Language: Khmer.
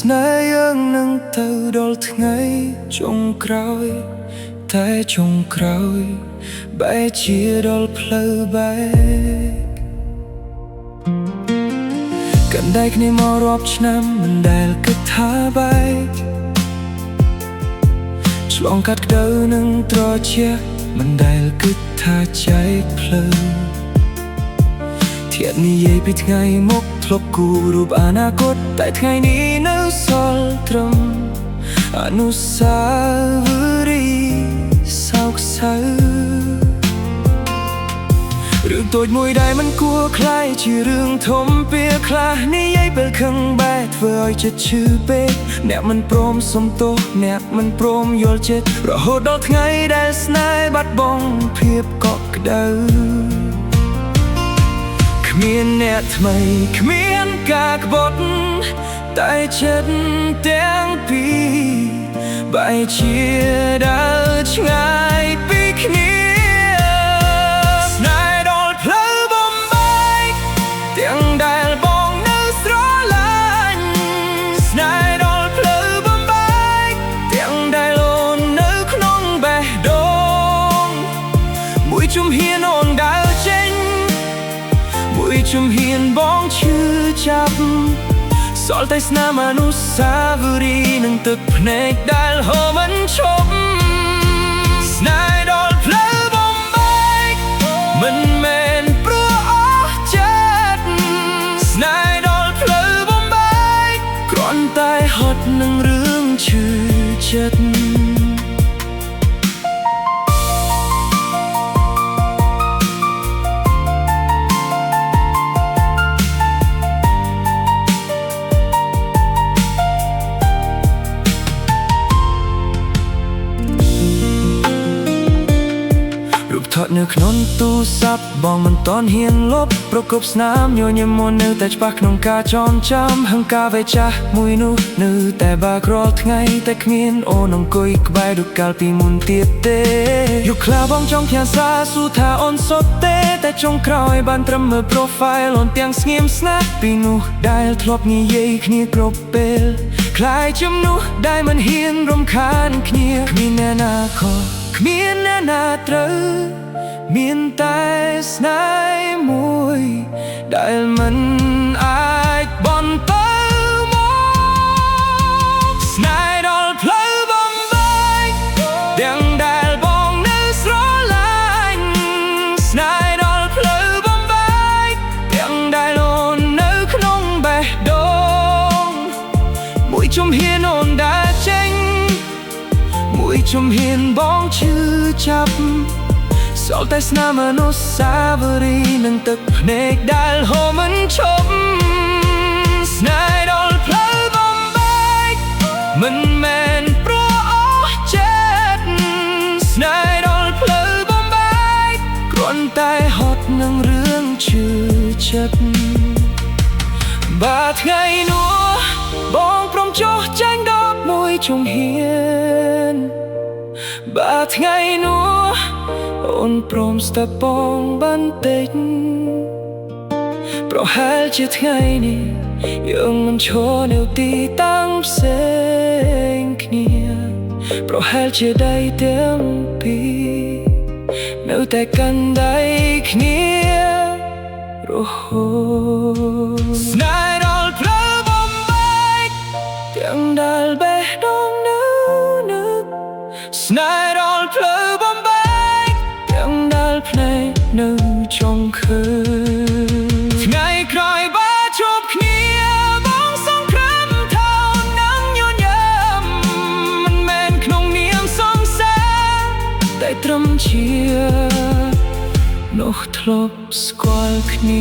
ស្នេហ៍យើងនឹងទៅដល់ថ្ងៃចុងក្រោយតែចុងក្រោយបែរជាដល់ផ្លូវបែកកាន់តែគ្នាមករាប់ឆ្នាំមិនដែលគិតថាបែកឆ្លងកាត់ក្តៅនឹងត្រជាក់មិនដែលគិតថាចែកផ្លូវធាតនិយាយពីថ្ងៃមុខធ្លាប់គូររូបអនាគតតែថ្ងៃនេះនៅសល់ត្រឹមអនុស្សាវរីយ៍សោកសៅរឿងតូចមួយដែលមិនគួរខ្លាយជារឿងធំពេលខ្លះនិយាយពេលខឹងបែកធ្វើឲ្យចិត្តឈឺពេកអ្នកមិនព្រមសុំទោសអ្នកមិនព្រមយល់ចិត្តរហូតដល់ថ្ងៃដែលស្នេហ៍បាត់បង់ភាពកក់ក្ដៅគ្មានអ្នកថ្មីគ្មានការក្បត់តែចិត្តទាំងពីរបែរជាដើរឆ្ងាយពីគ្នាទាំងដែលបងនៅស្រឡាញ់ស្នេហ៍ដល់ផ្លូវបំបែកទាំងដែលអូននៅក្នុងបេះដូងមួយជំហានអូនដើរចេញមួយជំហានបងឈឺចាប់សល់តែស្នាមអនុស្សាវរីយ៍នឹងទឹកភ្នែកដែលហូរមិនឈប់ស្នេហ៍ដល់ផ្លូវបំបែកមិនមែនព្រោះអស់ចិត្តស្នេហ៍ដល់ផ្លូវបំបែកគ្រាន់តែហត់នឹងរឿងឈឺចិត្តថតនៅក្នុងទូរស័ព្ទបងមិនតន់ហ៊ានលុបប្រគប់ស្នាមញញឹមមកនៅតែច្បាស់ក្នុងការចងចាំហង្ការវេចាស់មួយនោះនៅតែបាក់រាល់ថ្ងៃតែគ្មានអូនអង្គុយក្បែរដូចកាលពីមុនទៀតទេយកខ្លះបងចង់ធាសាសួរថាអូនសុទ្ធទេតែចុងក្រោយបានត្រឹមមើល profile អូនទាំងស្ងៀមស្ងាត់ពីនោះដែលធ្លាប់និយាយគ្នាគ្រប់ពេលคล้ายជំនួសដែលមិនហ៊ានរំខានគ្នាគ្មានអ្នកណាខុសគ្មានអ្នកណាត្រូវមានតែស្នេហ៍មួយដែលមិនអាចបន្តមកស្នេហ៍ដល់ផ្លូវបំបែកទាំងដែលបងនៅស្រឡាញ់ស្នេហ៍ដល់ផ្លូវបំបែកទាំងដែលអូននៅក្នុងបេះដូងមួយជំហានអូនដើរចេញមួយជំហានបងឈឺចាប់សល់តែស្នាមអនុស្សាវរីយ៍នឹងទឹកភ្នែកដែលហូរមិនឈប់ស្នេហ៍ដល់ផ្លូវបំបែកមិនមែនព្រោះអស់ចិត្តស្នេហ៍ដល់ផ្លូវបំបែកគ្រាន់តែហត់នឹងរឿងឈឺចិត្តបើថ្ងៃនោះបងព្រមចុះចាញ់11ជំហានបើថ្ងៃនោះអូនព្រមស្ទើរបងបន្តិចប្រហែលជាថ្ងៃនេះយើងមិនឈរនៅទីតាំងផ្សេងគ្នាប្រហែលជាដៃទាំងពីរនៅតែកាន់ដៃគ្នារហូតស្នេហ៍ដល់ផ្លូវបំបែកទាំងដែលបេះដូងនៅនឹកស្នេហ៍ដល់ផ្លូវបំបែកទាំងដែលភ្នែកនៅចង់ឃើញថ្ងៃក្រោយបើជួបគ្នាបងសង្ឃឹមថានឹងញញឹមមិនមែនក្នុងនាមសងសារតែត្រឹមជានោះធ្លាប់ស្គាល់គ្នា